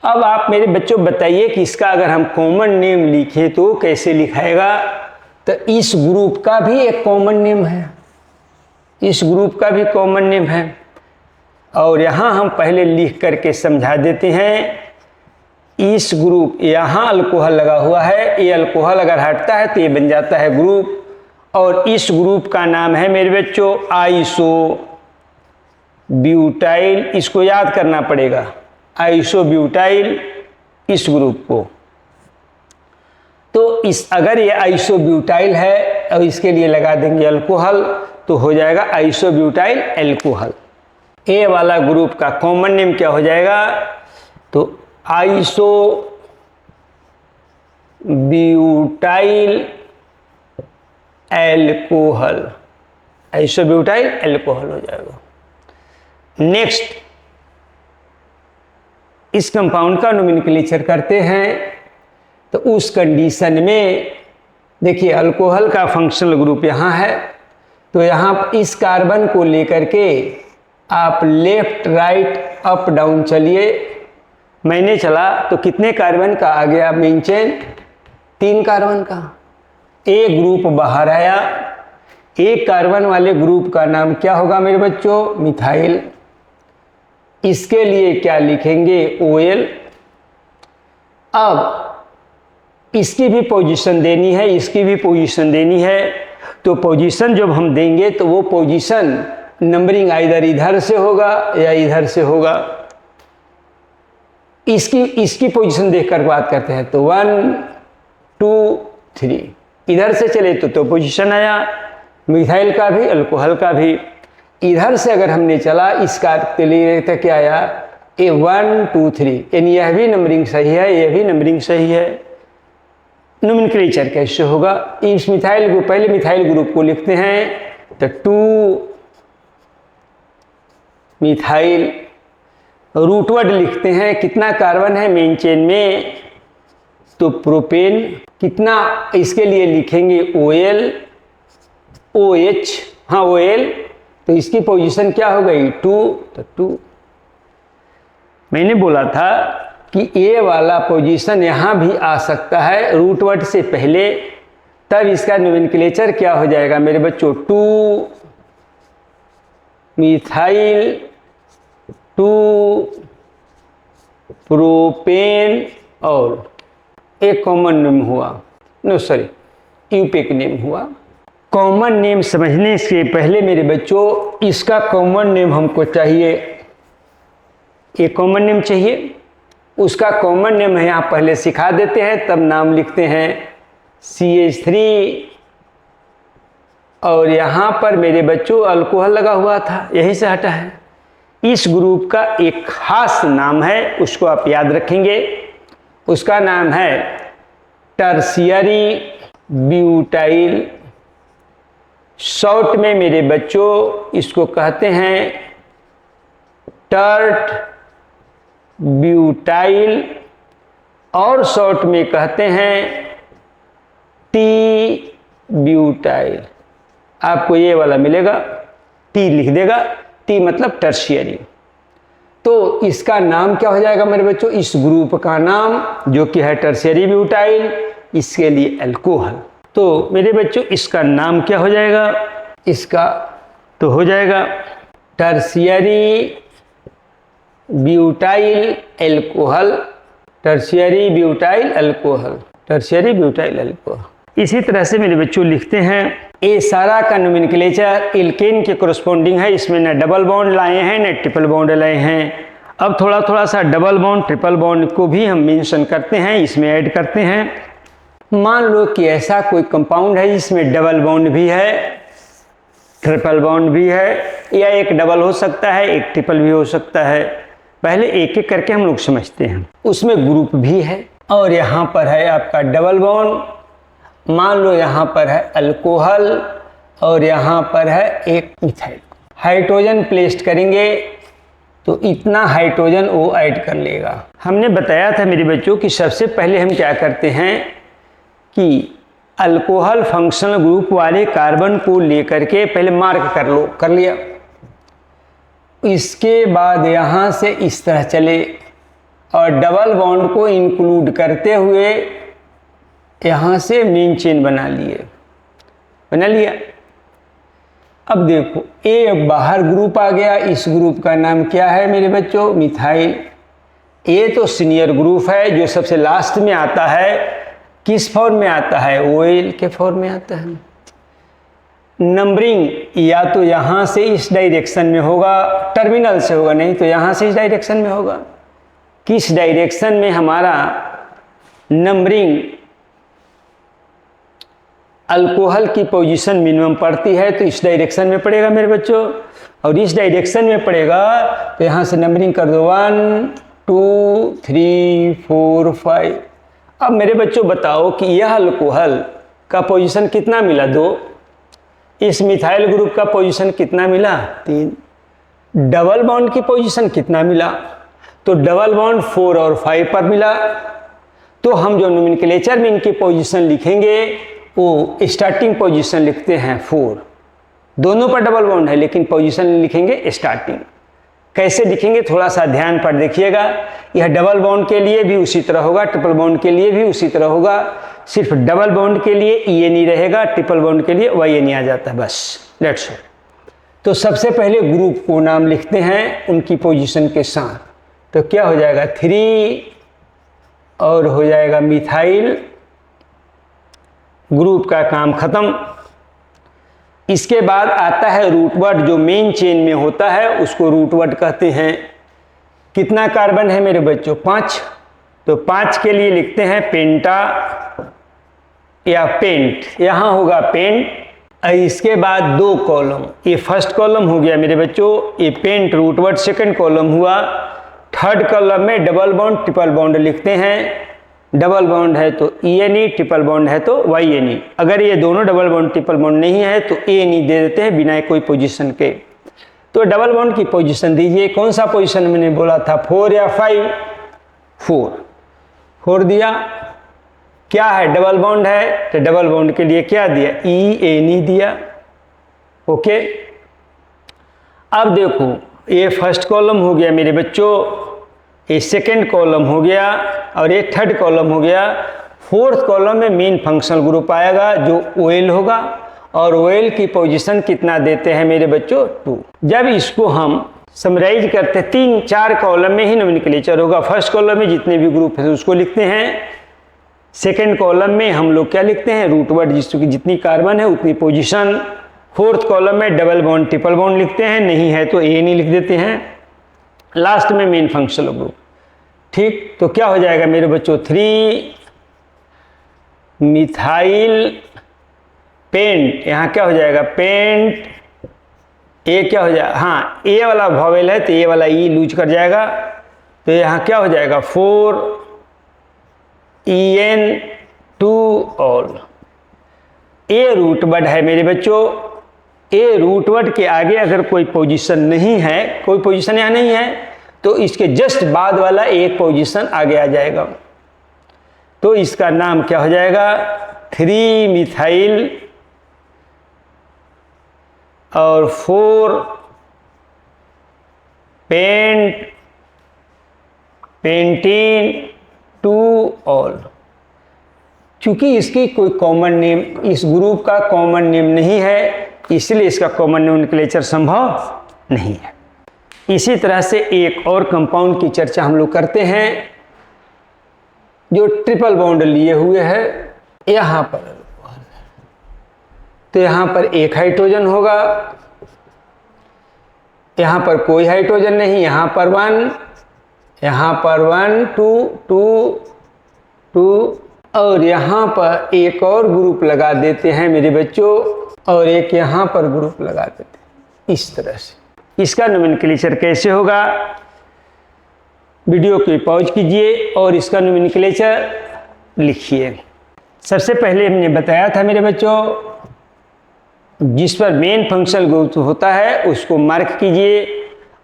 अब आप मेरे बच्चों बताइए कि इसका अगर हम कॉमन नेम लिखें तो कैसे लिखाएगा। तो इस ग्रुप का भी एक कॉमन नेम है, इस ग्रुप का भी कॉमन नेम है, और यहाँ हम पहले लिख करके समझा देते हैं। इस ग्रुप, यहाँ अल्कोहल लगा हुआ है, ये अल्कोहल अगर हटता है तो ये बन जाता है ग्रुप, और इस ग्रुप का नाम है मेरे बच्चों आइसोब्यूटाइल। इसको याद करना पड़ेगा, आइसोब्यूटाइल इस ग्रुप को। तो अगर ये आइसोब्यूटाइल है और इसके लिए लगा देंगे अल्कोहल, तो हो जाएगा आइसोब्यूटाइल एल्कोहल। ए वाला ग्रुप का कॉमन नेम क्या हो जाएगा, तो आइसोब्यूटाइल एल्कोहल, आइसोब्यूटाइल एल्कोहल हो जाएगा। नेक्स्ट, इस कंपाउंड का नोमेनक्लेचर करते हैं। तो उस कंडीशन में देखिए अल्कोहल का फंक्शनल ग्रुप यहाँ है, तो यहाँ इस कार्बन को लेकर के आप लेफ्ट राइट अप डाउन चलिए। मैंने चला तो कितने कार्बन का आ गया मेन चेन, 3 कार्बन का। एक ग्रुप बाहर आया, एक कार्बन वाले ग्रुप का नाम क्या होगा मेरे बच्चों, मिथाइल। इसके लिए क्या लिखेंगे, OL। अब इसकी भी पोजीशन देनी है, इसकी भी पोजीशन देनी है। तो पोजीशन जब हम देंगे तो वो पोजीशन नंबरिंग आइदर इधर से होगा या इधर से होगा। इसकी पोजीशन देखकर बात करते हैं, तो 1 2 3 इधर से चले तो पोजीशन आया मिथाइल का भी, अल्कोहल का भी। इधर से अगर हमने चला इसका के लिए तो क्या आया, 1 2 3, यानी यह भी नंबरिंग सही है, यह भी नंबरिंग सही है। नोमेनक्लेचर कैसे होगा, इस मिथाइल को पहले मिथाइल ग्रुप को लिखते हैं, तो 2 मिथाइल, रूटवर्ड लिखते हैं, कितना कार्बन है मेन चेन में, तो प्रोपेन। कितना, इसके लिए लिखेंगे OL OH, हाँ OL, तो इसकी पोजीशन क्या हो गई 2, तो 2। मैंने बोला था कि ए वाला पोजीशन यहाँ भी आ सकता है रूट वर्ड से पहले, तब इसका नोमेनक्लेचर क्या हो जाएगा मेरे बच्चों, 2 मिथाइल 2 प्रोपेन, और एक कॉमन नेम हुआ, यूपेक नेम हुआ। कॉमन नेम समझने से पहले मेरे बच्चों इसका कॉमन नेम हमको चाहिए, एक कॉमन नेम चाहिए, उसका कॉमन नेम है यहाँ पहले सिखा देते हैं, तब नाम लिखते हैं CH3। और यहाँ पर मेरे बच्चों अल्कोहल लगा हुआ था, यहीं से हटा है। इस ग्रुप का एक खास नाम है, उसको आप याद रखेंगे, उसका नाम है टर्शियरी ब्यूटाइल। शॉर्ट में मेरे बच्चों इसको कहते हैं टर्ट ब्यूटाइल, और शॉर्ट में कहते हैं टी ब्यूटाइल। आपको ये वाला मिलेगा, टी लिख देगा, टी मतलब टर्शियरी। तो इसका नाम क्या हो जाएगा मेरे बच्चों, इस ग्रुप का नाम जो कि है टर्शियरी ब्यूटाइल, इसके लिए अल्कोहल। तो मेरे बच्चों इसका नाम क्या हो जाएगा, इसका तो हो जाएगा tertiary butyl alcohol, tertiary butyl alcohol, tertiary butyl alcohol. इसी तरह से मेरे बच्चों लिखते हैं, ये सारा का नोमेनक्लेचर एल्केन के कोरस्पॉन्डिंग है। इसमें न डबल बॉन्ड लाए हैं न ट्रिपल बॉन्ड लाए हैं। अब थोड़ा थोड़ा सा डबल बॉन्ड ट्रिपल बॉन्ड को भी हम मेंशन करते हैं, इसमें ऐड करते हैं। मान लो कि ऐसा कोई कंपाउंड है जिसमें डबल बॉन्ड भी है, ट्रिपल बॉन्ड भी है, या एक डबल हो सकता है एक ट्रिपल भी हो सकता है। पहले एक एक करके हम लोग समझते हैं। उसमें ग्रुप भी है और यहाँ पर है आपका डबल बॉन्ड। मान लो यहाँ पर है अल्कोहल और यहाँ पर है एक मिथाइल। हाइड्रोजन प्लेस्ड करेंगे तो इतना हाइड्रोजन वो ऐड कर लेगा। हमने बताया था मेरे बच्चों कि सबसे पहले हम क्या करते हैं कि अल्कोहल फंक्शनल ग्रुप वाले कार्बन को लेकर के पहले मार्क कर लिया। इसके बाद यहाँ से इस तरह चले और डबल बॉन्ड को इंक्लूड करते हुए यहाँ से मेन चेन बना लिया। अब देखो ए बाहर ग्रुप आ गया, इस ग्रुप का नाम क्या है मेरे बच्चों, मिथाइल। ए तो सीनियर ग्रुप है जो सबसे लास्ट में आता है। किस फॉर्म में आता है, ओएल के फॉर्म में आता है। नंबरिंग या तो यहाँ से इस डायरेक्शन में होगा, टर्मिनल से होगा, नहीं तो यहाँ से इस डायरेक्शन में होगा। किस डायरेक्शन में हमारा नंबरिंग अल्कोहल की पोजीशन मिनिमम पड़ती है तो इस डायरेक्शन में पड़ेगा मेरे बच्चों, और इस डायरेक्शन में पड़ेगा तो यहाँ से नंबरिंग कर दो 1 2 3 4 5। अब मेरे बच्चों बताओ कि यह अल्कोहल का पोजीशन कितना मिला, 2। इस मिथाइल ग्रुप का पोजीशन कितना मिला, 3। डबल बॉन्ड की पोजीशन कितना मिला, तो डबल बॉन्ड 4 और 5 पर मिला। तो हम जो नोमेनक्लेचर में इनकी पोजीशन लिखेंगे वो स्टार्टिंग पोजीशन लिखते हैं 4। दोनों पर डबल बॉन्ड है लेकिन पोजीशन लिखेंगे स्टार्टिंग। कैसे लिखेंगे थोड़ा सा ध्यान पर देखिएगा। यह डबल बॉन्ड के लिए भी उसी तरह होगा, ट्रिपल बॉन्ड के लिए भी उसी तरह होगा। सिर्फ डबल बॉन्ड के लिए ई एन ई रहेगा, ट्रिपल बॉन्ड के लिए वाई एन ई आ जाता है, बस लेट्स। तो सबसे पहले ग्रुप को नाम लिखते हैं उनकी पोजीशन के साथ। तो क्या हो जाएगा 3 और हो जाएगा मिथाइल, ग्रुप का काम खत्म। इसके बाद आता है रूट वर्ड जो मेन चेन में होता है, उसको रूट वर्ड कहते हैं। कितना कार्बन है मेरे बच्चों, 5। तो 5 के लिए लिखते हैं पेंटा या पेंट, यहाँ होगा पेंट। इसके बाद 2 कॉलम, ये फर्स्ट कॉलम हो गया मेरे बच्चों, ये pent root word second column हुआ। थर्ड कॉलम में डबल बॉन्ड ट्रिपल बॉन्ड लिखते हैं। डबल बॉन्ड है तो e n e, triple bond है तो वाई एन ई। अगर ये दोनों डबल बॉन्ड ट्रिपल बॉन्ड नहीं है तो ए एन ई दे देते हैं बिना कोई पोजीशन के। तो डबल बॉन्ड की पोजीशन दीजिए, कौन सा पोजीशन मैंने बोला था, 4 या 5, 4 दिया। क्या है, डबल बॉन्ड है तो डबल बॉन्ड के लिए क्या दिया, ई एन ई दिया। ओके, अब देखो ये फर्स्ट कॉलम हो गया मेरे बच्चों, ये सेकेंड कॉलम हो गया और ये थर्ड कॉलम हो गया। फोर्थ कॉलम में मेन फंक्शनल ग्रुप आएगा जो ओएल होगा, और ओएल की पोजीशन कितना देते हैं मेरे बच्चों, 2। जब इसको हम समराइज करते हैं 3-4 कॉलम में ही नोमेनक्लेचर होगा। फर्स्ट कॉलम में जितने भी ग्रुप है उसको लिखते हैं, सेकेंड कॉलम में हम लोग क्या लिखते हैं, रूट वर्ड जिसकी जितनी कार्बन है उतनी पोजीशन। फोर्थ कॉलम में डबल बॉन्ड ट्रिपल बॉन्ड लिखते हैं, नहीं है तो ए नहीं लिख देते हैं। लास्ट में मेन फंक्शनल ग्रुप। ठीक, तो क्या हो जाएगा मेरे बच्चों, 3 मिथाइल पेंट। यहाँ क्या हो जाएगा, पेंट। ए क्या हो जाएगा, हाँ ए वाला वॉवेल है तो ए वाला ई लूज कर जाएगा, तो यहाँ क्या हो जाएगा 4 2 ऑल। ए रूट वर्ड है मेरे बच्चों। ए रूट वर्ड के आगे अगर कोई पोजीशन नहीं है, कोई पोजीशन यहाँ नहीं है, तो इसके जस्ट बाद वाला एक पोजीशन आगे आ जाएगा। तो इसका नाम क्या हो जाएगा? 3 मिथाइल और 4 पेंटीन 2 ऑल। चूंकि इसकी कोई कॉमन नेम, इस ग्रुप का कॉमन नेम नहीं है, इसलिए इसका कॉमन नोमेनक्लेचर संभव नहीं है। इसी तरह से एक और कंपाउंड की चर्चा हम लोग करते हैं जो ट्रिपल बॉन्ड लिए हुए है यहाँ पर। तो यहाँ पर एक हाइड्रोजन होगा, यहाँ पर कोई हाइड्रोजन नहीं, यहाँ पर 1, यहाँ पर 1 2 2 2 और यहाँ पर एक और ग्रुप लगा देते हैं मेरे बच्चों, और एक यहाँ पर ग्रुप लगा देते हैं। इस तरह से इसका नोमेनक्लेचर कैसे होगा? वीडियो को पॉज कीजिए और इसका नोमेनक्लेचर लिखिए। सबसे पहले हमने बताया था मेरे बच्चों, जिस पर मेन फंक्शनल ग्रुप होता है उसको मार्क कीजिए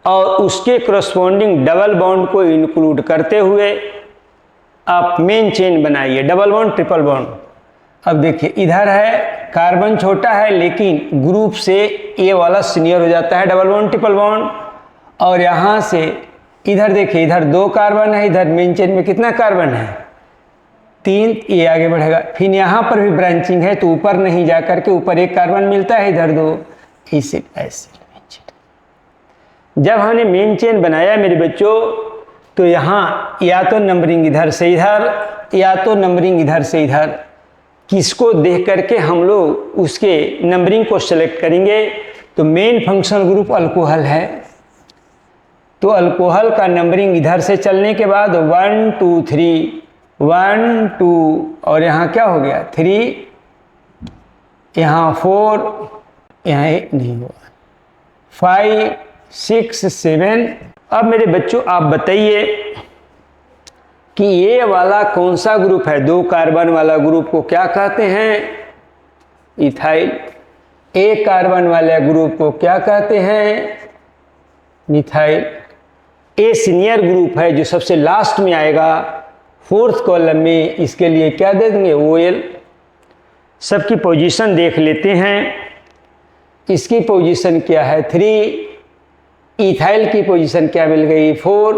और उसके करस्पॉन्डिंग डबल बॉन्ड को इंक्लूड करते हुए आप मेन चेन बनाइए, डबल बॉन्ड ट्रिपल बॉन्ड। अब देखिए इधर है कार्बन छोटा है लेकिन ग्रुप से ए वाला सीनियर हो जाता है, डबल बॉन्ड ट्रिपल बॉन्ड। और यहाँ से इधर देखिए, इधर 2 कार्बन है, इधर मेन चेन में कितना कार्बन है? 3, ये आगे बढ़ेगा। फिर यहाँ पर भी ब्रांचिंग है तो ऊपर नहीं जा करके ऊपर 1 कार्बन मिलता है, इधर 2, ऐसे ऐसे। जब हमने मेन चेन बनाया मेरे बच्चों, तो यहाँ या तो नंबरिंग इधर से इधर या तो नंबरिंग इधर से इधर, किसको देख करके हम लोग उसके नंबरिंग को सेलेक्ट करेंगे। तो मेन फंक्शनल ग्रुप अल्कोहल है, तो अल्कोहल का नंबरिंग इधर से चलने के बाद 1 2 3 1 2 और यहाँ क्या हो गया 3, यहाँ 4, यहाँ 1 नहीं हुआ, 5 6 7। अब मेरे बच्चों आप बताइए कि ये वाला कौन सा ग्रुप है? 2 कार्बन वाला ग्रुप को क्या कहते हैं? इथाइल। 1 कार्बन वाले ग्रुप को क्या कहते हैं? मिथाइल। ए सीनियर ग्रुप है जो सबसे लास्ट में आएगा 4th कॉलम में, इसके लिए क्या दे देंगे? OL। सबकी पोजीशन देख लेते हैं। इसकी पोजीशन क्या है? 3। इथाइल की पोजीशन क्या मिल गई? 4।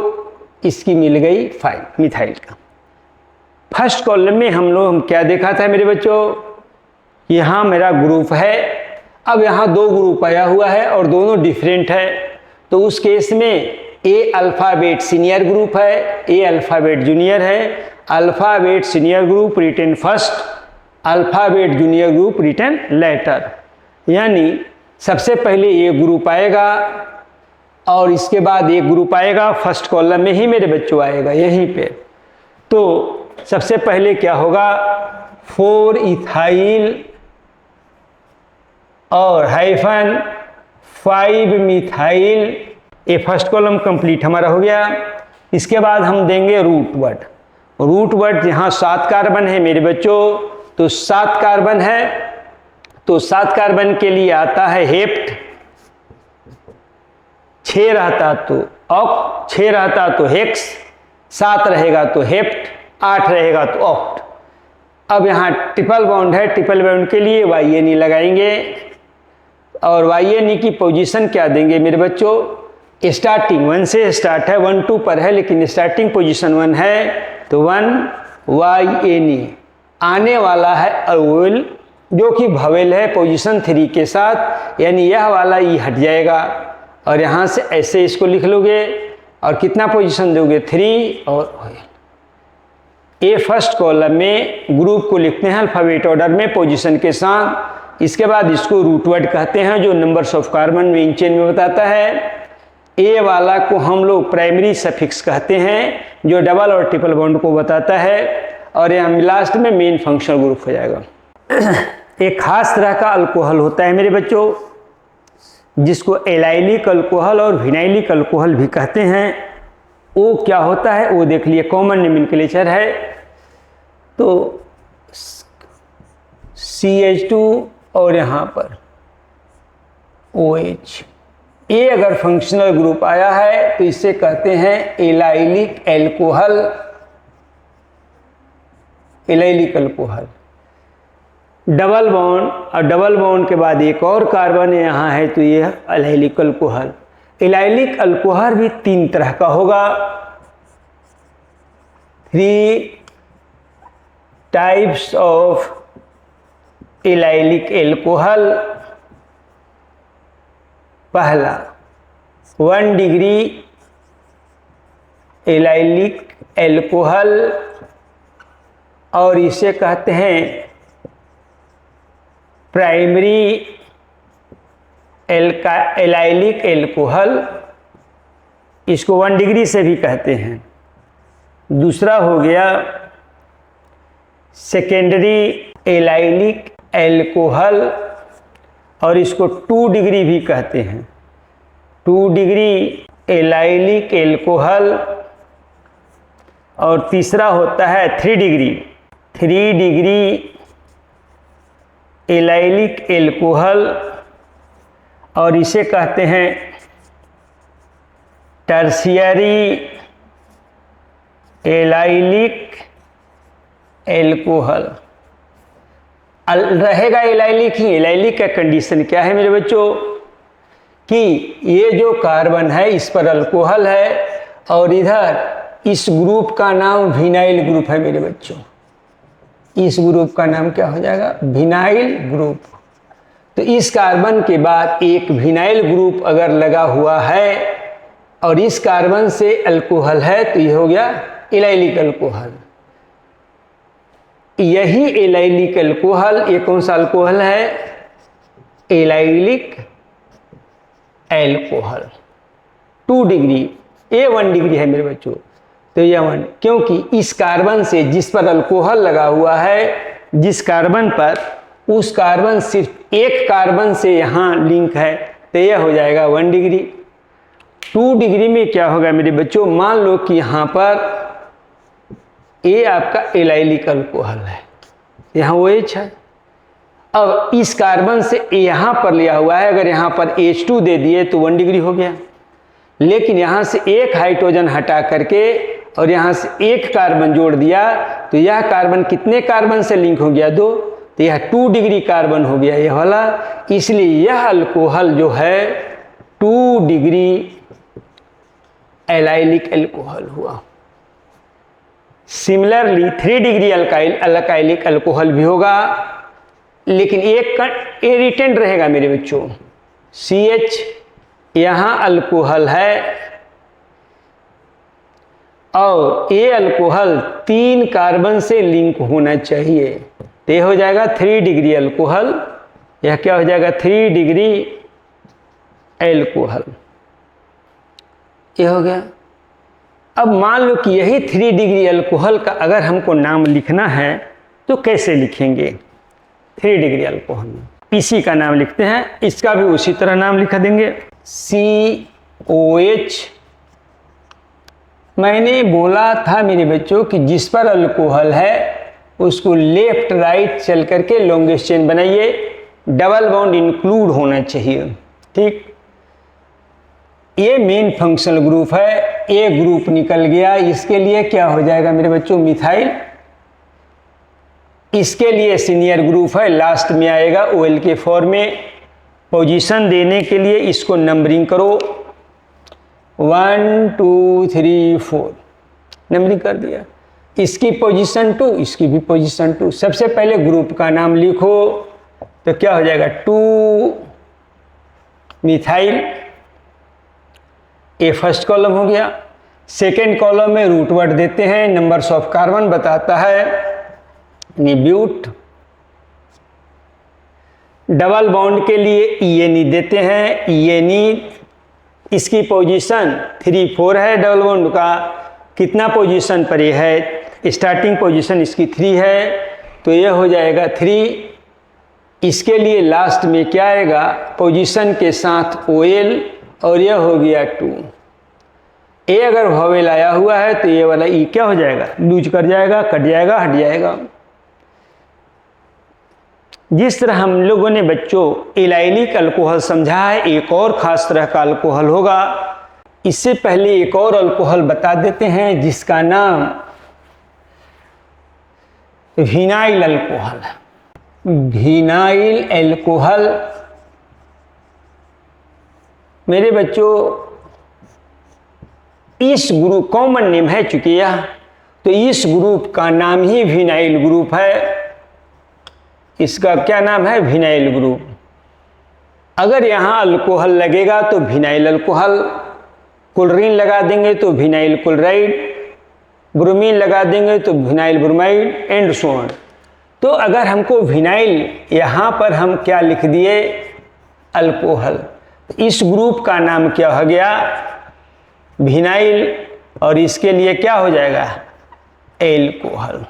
इसकी मिल गई 5 मिथाइल का। फर्स्ट कॉलम में हम क्या देखा था मेरे बच्चों? यहाँ मेरा ग्रुप है। अब यहाँ 2 ग्रुप आया हुआ है और दोनों डिफरेंट है, तो उस केस में ए अल्फ़ाबेट सीनियर ग्रुप है, ए अल्फ़ाबेट जूनियर है। Alphabet senior group written first, alphabet junior group written later. यानी सबसे पहले ये ग्रुप आएगा और इसके बाद एक ग्रुप आएगा, फर्स्ट कॉलम में ही मेरे बच्चों आएगा यहीं पे। तो सबसे पहले क्या होगा? 4 इथाइल और हाइफन 5 मिथाइल। ये फर्स्ट कॉलम कंप्लीट हमारा हो गया। इसके बाद हम देंगे रूट वर्ड। रूट वर्ड यहाँ 7 कार्बन है मेरे बच्चों, तो 7 कार्बन है, तो 7 कार्बन के लिए आता है हेप्ट। 6 रहता तो ऑक्ट, 6 रहता तो हेक्स, 7 रहेगा तो हेप्ट, 8 रहेगा तो ऑक्ट। अब यहाँ ट्रिपल बॉन्ड है, ट्रिपल बॉन्ड के लिए YN लगाएंगे और YN की पोजीशन क्या देंगे मेरे बच्चों? स्टार्टिंग 1 से स्टार्ट है, 1 2 पर है लेकिन स्टार्टिंग पोजीशन 1 है, तो 1 YN। आने वाला है अल्कोहल जो कि भवेल है पोजीशन 3 के साथ, यानी यह वाला ई हट जाएगा और यहाँ से ऐसे इसको लिख लोगे और कितना पोजीशन दोगे? 3 और ए फर्स्ट कॉलम में ग्रुप को लिखते हैं अल्फाबेट ऑर्डर में पोजीशन के साथ। इसके बाद इसको रूट वर्ड कहते हैं जो numbers of carbon main chain में बताता है। ए वाला को हम लोग प्राइमरी सफिक्स कहते हैं जो डबल और ट्रिपल बॉन्ड को बताता है, और यहाँ लास्ट में मेन फंक्शनल ग्रुप हो जाएगा। एक खास तरह का अल्कोहल होता है मेरे बच्चों जिसको एलाइलिक अल्कोहल और विनाइलिक अल्कोहल भी कहते हैं। वो क्या होता है वो देख लिए, कॉमन नोमेनक्लेचर है। तो CH2 और यहाँ पर OH, ये अगर फंक्शनल ग्रुप आया है तो इसे कहते हैं allylic alcohol. Allylic alcohol, double bond और डबल बॉन्ड के बाद एक और कार्बन यहाँ है तो यह एलाइलिक अल्कोहल। एलाइलिक अल्कोहल भी 3 तरह का होगा। 3 टाइप्स ऑफ एलाइलिक एल्कोहल। पहला 1 डिग्री एलाइलिक एल्कोहल और इसे कहते हैं प्राइमरी एलाइलिक एल्कोहल, इसको 1 डिग्री से भी कहते हैं। दूसरा हो गया सेकेंडरी एलाइलिक एल्कोहल और इसको 2 डिग्री भी कहते हैं। 2 डिग्री एलाइलिक एल्कोहल और तीसरा होता है 3 डिग्री। 3 डिग्री एलाइलिक एल्कोहल और इसे कहते हैं टर्शियरी एलाइलिक एल्कोहल। रहेगा एलाइलिक ही। एलाइलिक का कंडीशन क्या है मेरे बच्चों कि ये जो कार्बन है इस पर अल्कोहल है और इधर इस ग्रुप का नाम विनाइल ग्रुप है मेरे बच्चों। इस ग्रुप का नाम क्या हो जाएगा? Vinyl group. तो इस कार्बन के बाद एक विनाइल ग्रुप अगर लगा हुआ है और इस कार्बन से अल्कोहल है तो ये हो गया एलाइलिक अल्कोहल। यही एलाइलिक अल्कोहल, ये कौन सा अल्कोहल है? Allylic alcohol. 2 डिग्री, ये 1 डिग्री है मेरे बच्चों। तो ये 1, क्योंकि इस कार्बन से जिस पर अल्कोहल लगा हुआ है, जिस कार्बन पर, उस कार्बन सिर्फ एक कार्बन से यहाँ लिंक है तो यह हो जाएगा 1 डिग्री। 2 डिग्री में क्या होगा मेरे बच्चों? मान लो कि यहाँ पर ये आपका एलाइलिक अल्कोहल है, यहाँ OH है। अब इस कार्बन से यहाँ पर लिया हुआ है, अगर यहाँ पर H2 दे दिए तो 1 डिग्री हो गया। लेकिन यहाँ से एक हाइड्रोजन हटा करके और यहाँ से एक कार्बन जोड़ दिया तो यह कार्बन कितने कार्बन से लिंक हो गया? 2। तो यह 2 डिग्री कार्बन हो गया यह वाला। इसलिए यह अल्कोहल जो है 2 डिग्री एलाइलिक अल्कोहल हुआ। सिमिलरली 3 डिग्री अल्काइलिक अल्कोहल भी होगा, लेकिन एक इरिटेंट रहेगा मेरे बच्चों। CH यहाँ अल्कोहल है और ये अल्कोहल 3 कार्बन से लिंक होना चाहिए तो ये हो जाएगा 3 डिग्री अल्कोहल। यह क्या हो जाएगा? 3 डिग्री एल्कोहल। ये हो गया। अब मान लो कि यही 3 डिग्री अल्कोहल का अगर हमको नाम लिखना है तो कैसे लिखेंगे? 3 डिग्री अल्कोहल इसी का नाम लिखते हैं, इसका भी उसी तरह नाम लिख देंगे COH। मैंने बोला था मेरे बच्चों कि जिस पर अल्कोहल है उसको लेफ्ट राइट चल करके लॉन्गेस्ट चेन बनाइए, डबल बॉन्ड इंक्लूड होना चाहिए। ठीक, ये मेन फंक्शनल ग्रुप है। ए ग्रुप निकल गया, इसके लिए क्या हो जाएगा मेरे बच्चों? मिथाइल। इसके लिए सीनियर ग्रुप है, लास्ट में आएगा OL के फॉर्म में। पोजीशन देने के लिए इसको नंबरिंग करो, 1 2 3 4 नंबरिंग कर दिया। इसकी पोजीशन 2, इसकी भी पोजीशन 2। सबसे पहले ग्रुप का नाम लिखो तो क्या हो जाएगा? 2 मिथाइल। ये फर्स्ट कॉलम हो गया। सेकेंड कॉलम में रूट वर्ड देते हैं, नंबर्स ऑफ कार्बन बताता है, ब्यूट। डबल बॉन्ड के लिए ENE देते हैं, ENE। इसकी पोजीशन 3 4 है। डबल बॉन्ड का कितना पोजीशन पर ये है? स्टार्टिंग पोजीशन इसकी 3 है तो यह हो जाएगा 3। इसके लिए लास्ट में क्या आएगा? पोजीशन के साथ OL और यह हो गया 2। ए अगर वॉवेल आया हुआ है तो ये वाला ई क्या हो जाएगा, लूज कर जाएगा, कट जाएगा, हट जाएगा। जिस तरह हम लोगों ने बच्चों इलाइलिक अल्कोहल समझा है, एक और खास तरह का अल्कोहल होगा। इससे पहले एक और अल्कोहल बता देते हैं जिसका नाम विनाइल अल्कोहल है। विनाइल अल्कोहल मेरे बच्चों इस ग्रुप कॉमन नेम है, चूंकि यह तो इस ग्रुप का नाम ही विनाइल ग्रुप है। इसका क्या नाम है, विनाइल ग्रुप। अगर यहाँ अल्कोहल लगेगा तो विनाइल अल्कोहल, क्लोरीन लगा देंगे तो विनाइल क्लोराइड, ब्रोमीन लगा देंगे तो vinyl bromide and so on. तो अगर हमको विनाइल यहाँ पर हम क्या लिख दिए, अल्कोहल, इस ग्रुप का नाम क्या हो गया, विनाइल, और इसके लिए क्या हो जाएगा, एल्कोहल।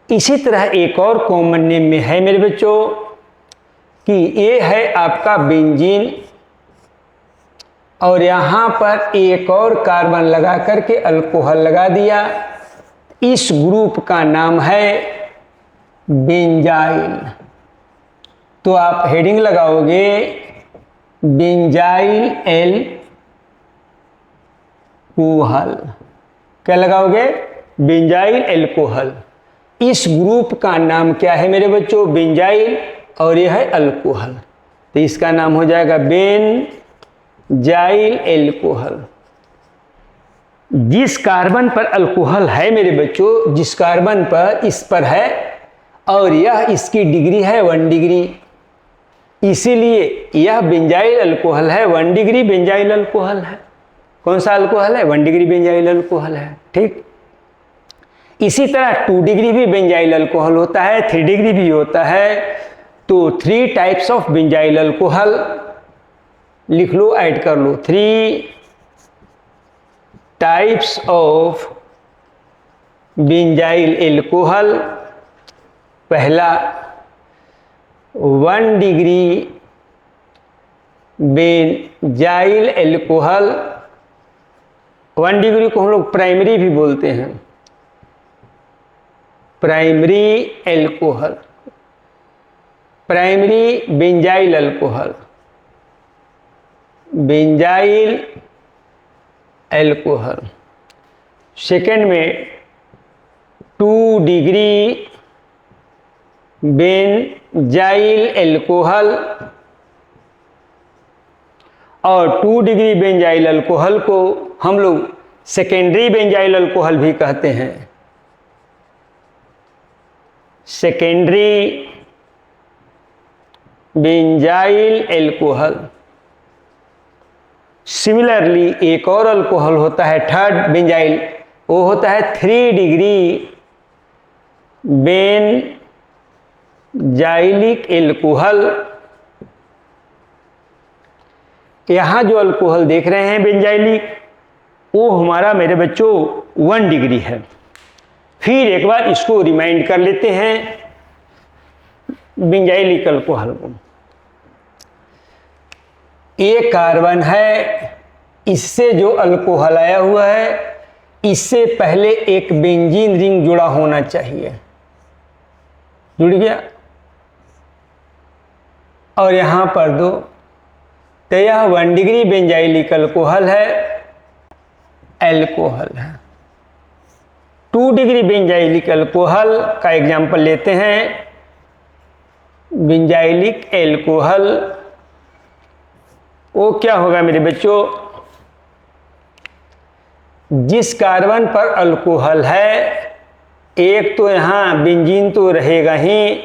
इसी तरह एक और कॉमन नेम में है मेरे बच्चों कि ये है आपका बेंजीन, और यहाँ पर एक और कार्बन लगा करके अल्कोहल लगा दिया। इस ग्रुप का नाम है बेंजाइल। तो आप हेडिंग लगाओगे बेंजाइल एल्कोहल। क्या लगाओगे, बेंजाइल एल्कोहल। इस ग्रुप का नाम क्या है मेरे बच्चों, बेंजाइल, और यह है अल्कोहल, तो इसका नाम हो जाएगा बेंजाइल एल्कोहल। जिस कार्बन पर अल्कोहल है मेरे बच्चों, जिस कार्बन पर इस पर है और यह इसकी डिग्री है 1 डिग्री, इसीलिए यह बेंजाइल अल्कोहल है, 1 डिग्री बेंजाइल अल्कोहल है। कौन सा अल्कोहल है, 1 डिग्री बेंजाइल अल्कोहल है। ठीक, इसी तरह 2 डिग्री भी बेंजाइल अल्कोहल होता है, 3 डिग्री भी होता है। तो 3 टाइप्स ऑफ बेंजाइल अल्कोहल लिख लो, ऐड कर लो, 3 टाइप्स ऑफ बेंजाइल अल्कोहल। पहला 1 डिग्री बेंजाइल अल्कोहल, 1 डिग्री को हम लोग प्राइमरी भी बोलते हैं, primary alcohol, primary benzyl alcohol, benzyl alcohol. Second में 2 डिग्री बेंजाइल अल्कोहल, और 2 डिग्री बेंजाइल अल्कोहल को हम लोग सेकेंडरी बेंजाइल अल्कोहल भी कहते हैं, सेकेंडरी बेंजाइल अल्कोहल। सिमिलरली एक और अल्कोहल होता है थर्ड बेंजाइल, वो होता है 3 डिग्री बेंजाइलिक अल्कोहल। यहाँ जो अल्कोहल देख रहे हैं बेंजाइलिक, वो हमारा मेरे बच्चों 1 डिग्री है। फिर एक बार इसको रिमाइंड कर लेते हैं बेंजाइलिक अल्कोहल को। एक कार्बन है, इससे जो अल्कोहल आया हुआ है, इससे पहले एक बेंजीन रिंग जुड़ा होना चाहिए, जुड़ गया, और यहाँ पर 2, तो यह 1 डिग्री बेंजाइलिक अल्कोहल है, अल्कोहल है। 2 डिग्री बेंजाइलिक अल्कोहल का एग्जाम्पल लेते हैं, बेंजाइलिक अल्कोहल। वो क्या होगा मेरे बच्चों, जिस कार्बन पर अल्कोहल है, एक तो यहाँ बेंजीन तो रहेगा ही।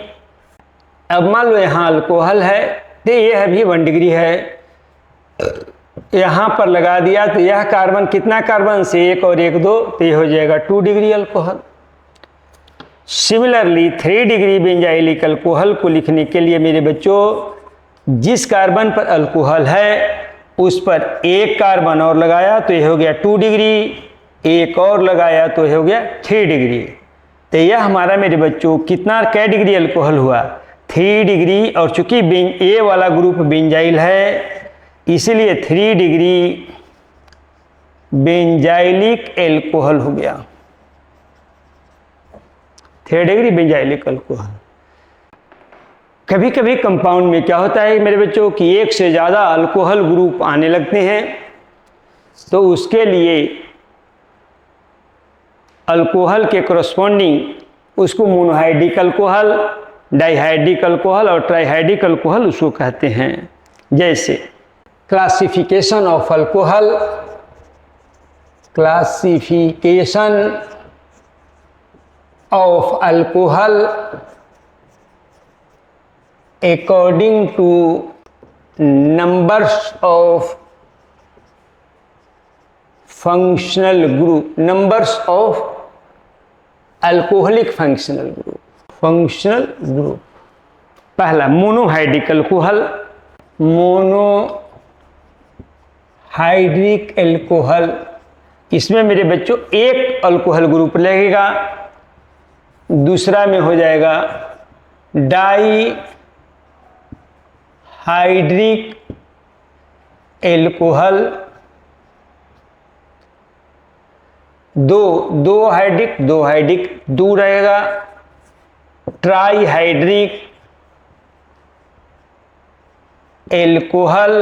अब मान लो यहाँ अल्कोहल है, तो यह भी 1 डिग्री है, यहाँ पर लगा दिया तो यह कार्बन, कितना कार्बन से 1 और 1 2, तो यह हो जाएगा 2 degree alcohol. Similarly 3 degree benzylic alcohol को लिखने के लिए मेरे बच्चों, जिस कार्बन पर अल्कोहल है उस पर 1 कार्बन और लगाया तो यह हो गया 2 डिग्री, 1 और लगाया तो यह हो गया 3 डिग्री। तो यह हमारा मेरे बच्चों कितना, क्या डिग्री अल्कोहल हुआ, 3 डिग्री। और चूंकि ए वाला ग्रुप बेंजाइल है, इसलिए 3 डिग्री बेंजाइलिक एल्कोहल हो गया। 3 डिग्री बेंजाइलिक अल्कोहल। कभी कभी कंपाउंड में क्या होता है मेरे बच्चों कि एक से ज़्यादा अल्कोहल ग्रुप आने लगते हैं, तो उसके लिए अल्कोहल के करस्पॉन्डिंग उसको मोनोहाइड्रिक अल्कोहल, डाइहाइड्रिक अल्कोहल और ट्राइहाइड्रिक अल्कोहल उसको कहते हैं। जैसे classification of alcohol, classification of alcohol according to numbers of functional group, numbers of alcoholic functional group, functional group। पहला मोनोहाइड्रिक अल्कोहल, मोनोहाइड्रिक अल्कोहल, इसमें मेरे बच्चों एक अल्कोहल ग्रुप लगेगा। दूसरा में हो जाएगा डाई हाइड्रिक एल्कोहल, दो हाइड्रिक दो रहेगा। ट्राई हाइड्रिक एल्कोहल,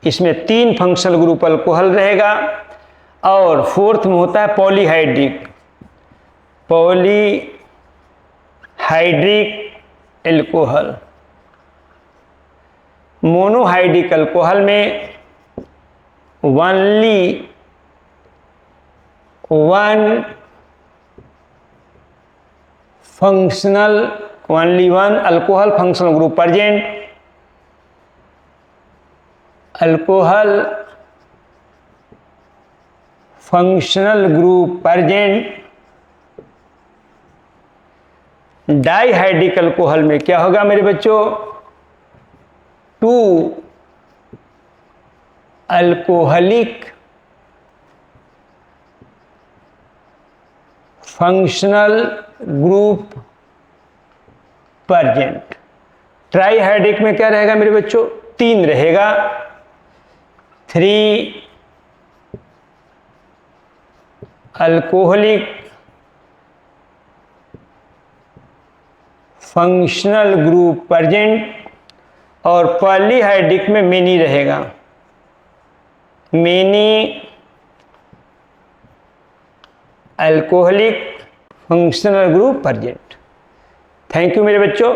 इसमें 3 फंक्शनल ग्रुप अल्कोहल रहेगा। और फोर्थ में होता है पॉलीहाइड्रिक एल्कोहल। मोनोहाइड्रिक अल्कोहल में only 1 alcohol functional group present, alcohol functional group present. Dihydric alcohol में क्या होगा मेरे बच्चों, 2 alcoholic functional group present. Trihydric में क्या रहेगा मेरे बच्चों, 3 रहेगा। 3 अल्कोहलिक फंक्शनल ग्रुप प्रेजेंट। और पॉलीहाइड्रिक में मेनी रहेगा, many alcoholic functional group present. Thank you मेरे बच्चों।